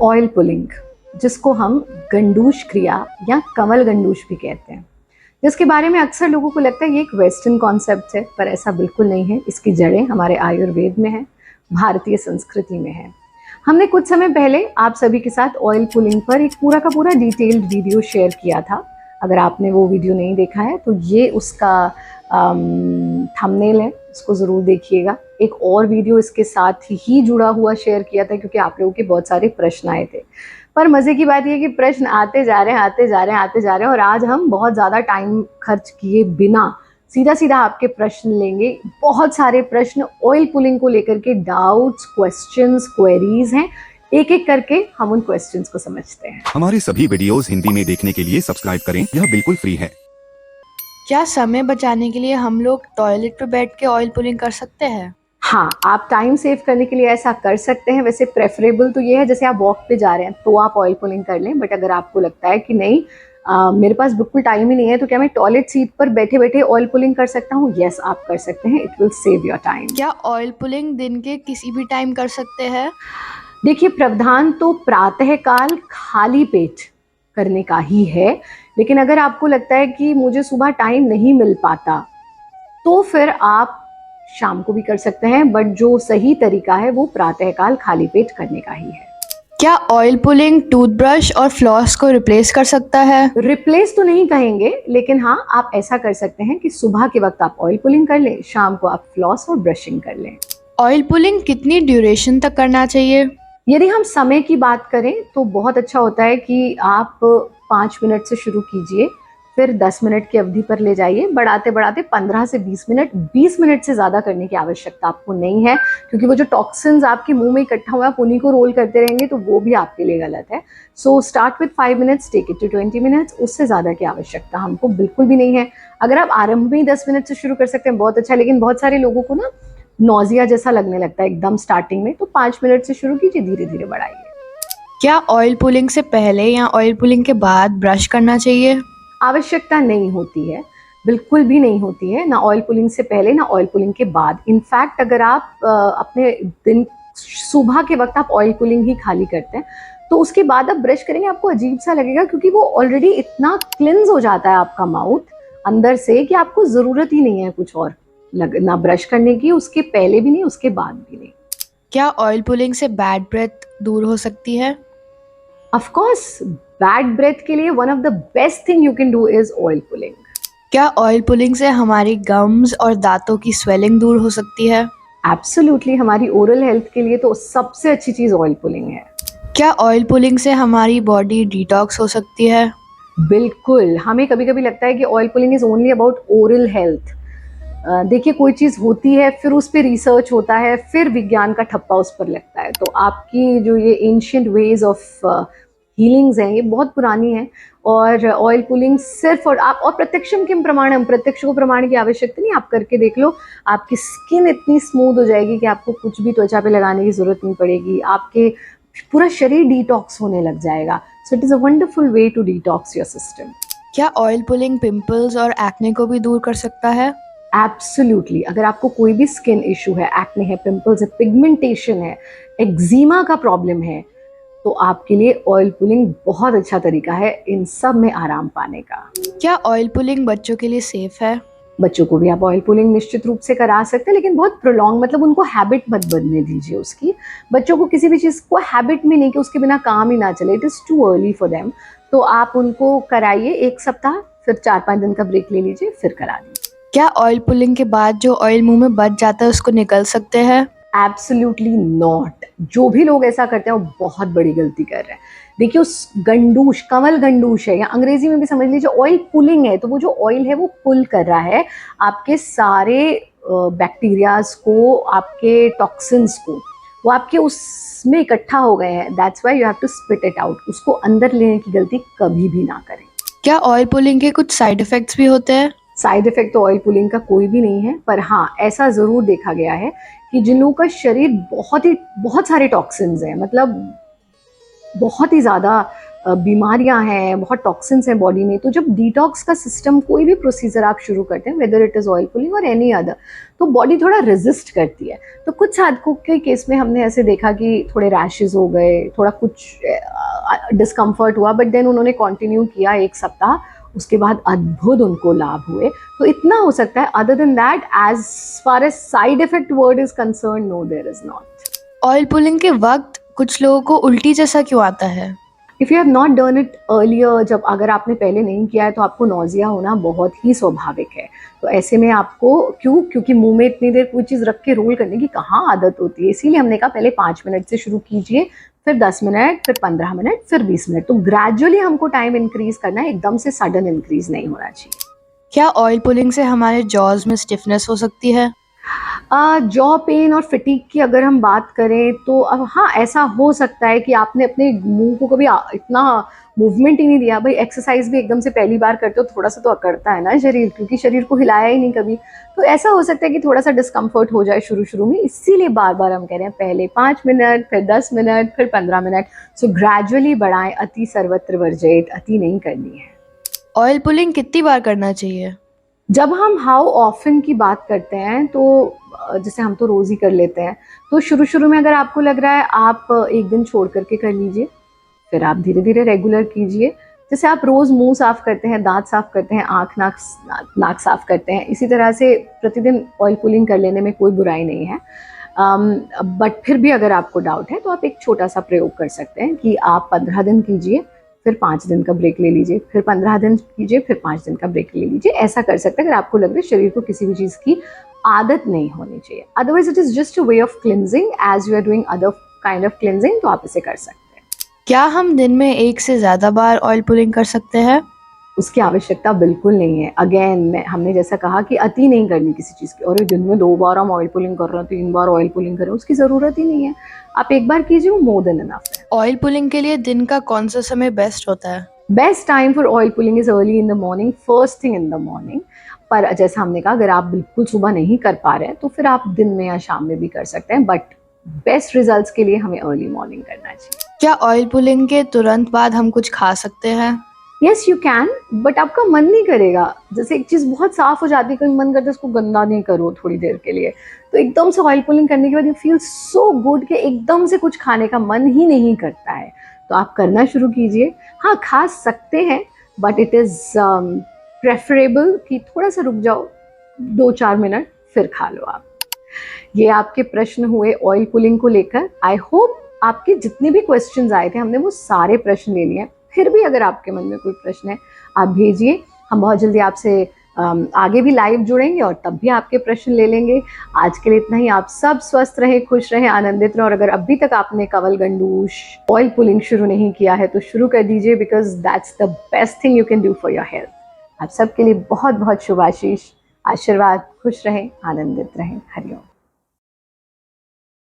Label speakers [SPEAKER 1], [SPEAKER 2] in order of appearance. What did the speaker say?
[SPEAKER 1] Oil pulling, जिसको हम गंडूश क्रिया या कमल गंडूश भी कहते हैं, जिसके बारे में अक्सर लोगों को लगता है ये एक वेस्टर्न कॉन्सेप्ट है, पर ऐसा बिल्कुल नहीं है। इसकी जड़ें हमारे आयुर्वेद में है, भारतीय संस्कृति में है। हमने कुछ समय पहले आप सभी के साथ ऑयल पुलिंग पर एक पूरा का पूरा डिटेल्ड वीडियो शेयर किया था। अगर आपने वो वीडियो नहीं देखा है तो ये उसका थंबनेल है, इसको ज़रूर देखिएगा। एक और वीडियो इसके साथ ही जुड़ा हुआ शेयर किया था क्योंकि आप लोगों के बहुत सारे प्रश्न आए थे। पर मज़े की बात यह कि प्रश्न आते जा रहे हैं और आज हम बहुत ज़्यादा टाइम खर्च किए बिना सीधा सीधा आपके प्रश्न लेंगे। बहुत सारे प्रश्न ऑयल पुलिंग को लेकर के, डाउट्स, क्वेश्चंस, क्वेरीज हैं। एक एक करके हम उन क्वेश्चंस को समझते हैं।
[SPEAKER 2] हमारे सभी वीडियोस हिंदी में देखने के लिए सब्सक्राइब करें, यह बिल्कुल फ्री है।
[SPEAKER 3] क्या समय बचाने के लिए हम लोग टॉयलेट पर बैठ के ऑयल पुलिंग कर सकते हैं?
[SPEAKER 1] हाँ, आप टाइम सेव करने के लिए ऐसा कर सकते हैं। वैसे प्रेफरेबल तो ये है, जैसे आप वॉक पे जा रहे हैं तो आप ऑयल पुलिंग कर लें। बट अगर आपको लगता है कि नहीं, मेरे पास बिल्कुल टाइम ही नहीं है, तो क्या मैं टॉयलेट सीट पर बैठे बैठे ऑयल पुलिंग कर सकता हूँ? यस, आप कर सकते हैं। It will save your time.
[SPEAKER 3] क्या ऑयल पुलिंग दिन के किसी भी टाइम कर सकते हैं?
[SPEAKER 1] देखिए, प्रावधान तो प्रातःकाल खाली पेट करने का ही है, लेकिन अगर आपको लगता है कि मुझे सुबह टाइम नहीं मिल पाता तो फिर आप शाम को भी कर सकते हैं। बट जो सही तरीका है वो प्रातःकाल खाली पेट करने का ही है।
[SPEAKER 3] क्या ऑयल पुलिंग टूथब्रश और फ्लॉस को रिप्लेस कर सकता है?
[SPEAKER 1] रिप्लेस तो नहीं कहेंगे, लेकिन हाँ, आप ऐसा कर सकते हैं कि सुबह के वक्त आप ऑयल पुलिंग कर लें, शाम को आप फ्लॉस और ब्रशिंग कर लें।
[SPEAKER 3] ऑयल पुलिंग कितनी ड्यूरेशन तक करना चाहिए?
[SPEAKER 1] यदि हम समय की बात करें तो बहुत अच्छा होता है कि आप 5 मिनट से शुरू कीजिए, फिर 10 मिनट की अवधि पर ले जाइए, बढ़ाते बढ़ाते 15 से 20 मिनट। 20 मिनट से ज़्यादा करने की आवश्यकता आपको नहीं है, क्योंकि वो जो टॉक्सिन्स आपके मुंह में इकट्ठा हुआ है आप उन्हीं को रोल करते रहेंगे तो वो भी आपके लिए गलत है। So start with 5 minutes, take it to 20 minutes. उससे ज़्यादा की आवश्यकता हमको बिल्कुल भी नहीं है। अगर आप आरंभ में ही 10 मिनट से शुरू कर सकते हैं बहुत अच्छा, लेकिन बहुत सारे लोगों को ना नौजिया जैसा लगने लगता है एकदम स्टार्टिंग में, तो 5 मिनट से शुरू कीजिए, धीरे धीरे बढ़ाइए।
[SPEAKER 3] क्या ऑयल पुलिंग से पहले या ऑयल पुलिंग के बाद ब्रश करना चाहिए?
[SPEAKER 1] आवश्यकता नहीं होती है, बिल्कुल भी नहीं होती है, ना ऑयल पुलिंग से पहले ना ऑयल पुलिंग के बाद। इनफैक्ट अगर आप अपने दिन सुबह के वक्त आप ऑयल पुलिंग ही खाली करते हैं तो उसके बाद आप ब्रश करेंगे, आपको अजीब सा लगेगा, क्योंकि वो ऑलरेडी इतना क्लिंज हो जाता है आपका माउथ अंदर से कि आपको ज़रूरत ही नहीं है कुछ और ना ब्रश करने की, उसके पहले भी नहीं, उसके बाद भी नहीं।
[SPEAKER 3] क्या ऑयल पुलिंग से बैड ब्रेथ दूर हो सकती है?
[SPEAKER 1] ऑफ कोर्स, बैड ब्रेथ के लिए one of the best thing you can do is oil pulling.
[SPEAKER 3] क्या ऑयल पुलिंग से हमारी गम्स और दांतों की स्वेलिंग दूर हो सकती है?
[SPEAKER 1] एब्सोल्युटली, हमारी ओरल हेल्थ के लिए तो सबसे अच्छी चीज़ ऑयल पुलिंग है।
[SPEAKER 3] क्या ऑयल पुलिंग से हमारी बॉडी डिटॉक्स हो सकती है?
[SPEAKER 1] बिल्कुल, हमें कभी कभी लगता है कि oil pulling is only about oral health. देखिए, कोई चीज़ होती है, फिर उस पर रिसर्च होता है, फिर विज्ञान का ठप्पा उस पर लगता है। तो आपकी जो ये एंशियंट वेज ऑफ हीलिंग्स हैं, ये बहुत पुरानी हैं। और ऑयल पुलिंग सिर्फ और प्रत्यक्षम किम प्रमाणम, प्रत्यक्ष को प्रमाण की आवश्यकता नहीं, आप करके देख लो। आपकी स्किन इतनी स्मूथ हो जाएगी कि आपको कुछ भी त्वचा पे लगाने की जरूरत नहीं पड़ेगी। आपके पूरा शरीर डिटॉक्स होने लग जाएगा। So it is a wonderful way to detox your system.
[SPEAKER 3] क्या ऑयल पुलिंग पिंपल्स और एक्ने को भी दूर कर सकता है?
[SPEAKER 1] एब्सोल्युटली, अगर आपको कोई भी स्किन इशू है, एक्ने है, पिंपल्स है, पिगमेंटेशन है, एक्जिमा का प्रॉब्लम है, तो आपके लिए ऑयल पुलिंग बहुत अच्छा तरीका है इन सब में आराम पाने का।
[SPEAKER 3] क्या ऑयल पुलिंग बच्चों के लिए सेफ है?
[SPEAKER 1] बच्चों को भी आप ऑयल पुलिंग निश्चित रूप से करा सकते हैं, लेकिन बहुत प्रोलॉन्ग, मतलब उनको हैबिट मत बनने दीजिए उसकी। बच्चों को किसी भी चीज़ को हैबिट में नहीं कि उसके बिना काम ही ना चले, it is too early for them. तो आप उनको कराइए 1 सप्ताह, फिर 4-5 दिन का ब्रेक ले लीजिए, फिर करा दीजिए।
[SPEAKER 3] क्या ऑयल पुलिंग के बाद जो ऑयल मुंह में बच जाता है उसको निकल सकते हैं?
[SPEAKER 1] Absolutely not. जो भी लोग ऐसा करते हैं वो बहुत बड़ी गलती कर रहे हैं। देखिए, उस गंडूश, कमल गंडूश है, या अंग्रेजी में भी समझ लीजिए ऑयल पुलिंग है, तो वो जो ऑयल है वो पुल कर रहा है आपके सारे बैक्टीरियाज को, आपके टॉक्सिन्स को, वो आपके उसमें इकट्ठा हो गए हैं। That's why you have to spit it out. उसको अंदर लेने की गलती कभी भी ना करें।
[SPEAKER 3] क्या ऑयल पुलिंग के कुछ साइड इफेक्ट्स भी होते हैं?
[SPEAKER 1] साइड इफेक्ट तो ऑयल पुलिंग का कोई भी नहीं है, पर हाँ, ऐसा ज़रूर देखा गया है कि जिन लोगों का शरीर बहुत सारे टॉक्सिन्स हैं, मतलब बहुत ही ज़्यादा बीमारियां हैं, बहुत टॉक्सिन्स हैं बॉडी में। तो जब डिटॉक्स का सिस्टम, कोई भी प्रोसीजर आप शुरू करते हैं, whether it is oil pulling और एनी अदर, तो बॉडी थोड़ा रेजिस्ट करती है। तो कुछ साधकों के केस में हमने ऐसे देखा कि थोड़े रैशेज हो गए, थोड़ा कुछ डिस्कम्फर्ट हुआ, बट देन उन्होंने कंटिन्यू किया 1 सप्ताह, उसके बाद अद्भुत उनको लाभ हुए। तो इतना हो सकता है। Other than that, as far as side effect word is concern, no there is not.
[SPEAKER 3] Oil pulling के वक्त कुछ लोगों को उल्टी जैसा क्यों आता है?
[SPEAKER 1] If you have not done it earlier, जब अगर आपने पहले नहीं किया है तो आपको नौजिया होना बहुत ही स्वाभाविक है। तो ऐसे में आपको क्योंकि मुंह में इतनी देर कोई चीज़ रख के रोल करने की कहाँ आदत होती है, इसीलिए हमने कहा पहले 5 मिनट से शुरू कीजिए, फिर 10 मिनट, फिर 15 मिनट, फिर 20 मिनट। तो ग्रेजुअली हमको टाइम इंक्रीज करना है, एकदम से सडन इंक्रीज नहीं होना चाहिए।
[SPEAKER 3] क्या ऑयल पुलिंग से हमारे जॉज में स्टिफनेस हो सकती है?
[SPEAKER 1] जॉ पेन और फिटीक की अगर हम बात करें तो अब हाँ, ऐसा हो सकता है कि आपने अपने मुंह को कभी इतना मूवमेंट ही नहीं दिया। भाई एक्सरसाइज भी एकदम से पहली बार करते हो, थोड़ा सा तो अकड़ता है ना शरीर, क्योंकि शरीर को हिलाया ही नहीं कभी। तो ऐसा हो सकता है कि थोड़ा सा डिस्कम्फर्ट हो जाए शुरू में, इसीलिए बार बार हम कह रहे हैं पहले 5 मिनट, फिर 10 मिनट, फिर 15 मिनट। सो ग्रेजुअली बढ़ाएं, अति सर्वत्र वर्जयेत, अति नहीं करनी है।
[SPEAKER 3] ऑयल पुलिंग कितनी बार करना चाहिए?
[SPEAKER 1] जब हम हाउ ऑफन की बात करते हैं तो जैसे हम तो रोज़ ही कर लेते हैं, तो शुरू में अगर आपको लग रहा है, आप एक दिन छोड़ करके कर लीजिए, फिर आप धीरे धीरे रेगुलर कीजिए। जैसे आप रोज़ मुंह साफ़ करते हैं, दांत साफ़ करते हैं, आँख नाक साफ़ करते हैं, इसी तरह से प्रतिदिन ऑयल पुलिंग कर लेने में कोई बुराई नहीं है। बट फिर भी अगर आपको डाउट है तो आप एक छोटा सा प्रयोग कर सकते हैं कि आप 15 दिन कीजिए, फिर 5 दिन का ब्रेक ले लीजिए, फिर 15 दिन कीजिए, फिर 5 दिन का ब्रेक ले लीजिए। ऐसा कर सकते हैं अगर आपको लग रहा है शरीर को किसी भी चीज़ की आदत नहीं होनी चाहिए। Otherwise it is just a way of cleansing, as you are doing other kind of cleansing, तो आप इसे कर सकते हैं।
[SPEAKER 3] क्या हम दिन में 1 से ज़्यादा बार ऑयल पुलिंग कर सकते हैं?
[SPEAKER 1] उसकी आवश्यकता बिल्कुल नहीं है। अगेन हमने जैसा कहा कि अति नहीं करनी किसी चीज़ की, और दिन में 2 बार हम ऑयल पुलिंग कर रहे हैं, 3 बार ऑयल पुलिंग कर रहे हैं, उसकी ज़रूरत ही नहीं है। आप एक बार कीजिए, वो मोर देन इनफ है।
[SPEAKER 3] ऑयल पुलिंग के लिए दिन का कौन सा समय बेस्ट होता है?
[SPEAKER 1] Best time for oil pulling is early in the morning, first thing in the morning. पर जैसा हमने कहा, अगर आप बिल्कुल सुबह नहीं कर पा रहे हैं तो फिर आप दिन में या शाम में भी कर सकते हैं, बट बेस्ट रिजल्ट्स के लिए हमें अर्ली मॉर्निंग करना चाहिए।
[SPEAKER 3] क्या ऑयल पुलिंग के तुरंत बाद हम कुछ खा सकते हैं?
[SPEAKER 1] यस यू कैन, बट आपका मन नहीं करेगा। जैसे एक चीज़ बहुत साफ हो जाती है, कहीं मन करता है उसको गंदा नहीं करो थोड़ी देर के लिए, तो एकदम से ऑयल पुलिंग करने के बाद यू फील सो गुड कि एकदम से कुछ खाने का मन ही नहीं करता है। तो आप करना शुरू कीजिए। हाँ, खा सकते हैं, बट इट इज़ प्रेफरेबल कि थोड़ा सा रुक जाओ, 2-4 मिनट, फिर खा लो आप। ये आपके प्रश्न हुए ऑयल पुलिंग को लेकर। आई होप आपके जितने भी क्वेश्चंस आए थे, हमने वो सारे प्रश्न ले लिए हैं। फिर भी अगर आपके मन में कोई प्रश्न है, आप भेजिए। हम बहुत जल्दी आपसे आगे भी लाइव जुड़ेंगे और तब भी आपके प्रश्न ले लेंगे। आज के लिए इतना ही। आप सब स्वस्थ रहें, खुश रहें, आनंदित रहें। और अगर अभी तक आपने कवल गंडूश ऑयल पुलिंग शुरू नहीं किया है तो शुरू कर दीजिए, because that's the best thing you can do for your health. आप सबके लिए बहुत बहुत शुभ आशीष, आशीर्वाद। खुश रहें, आनंदित रहें। हरिओम।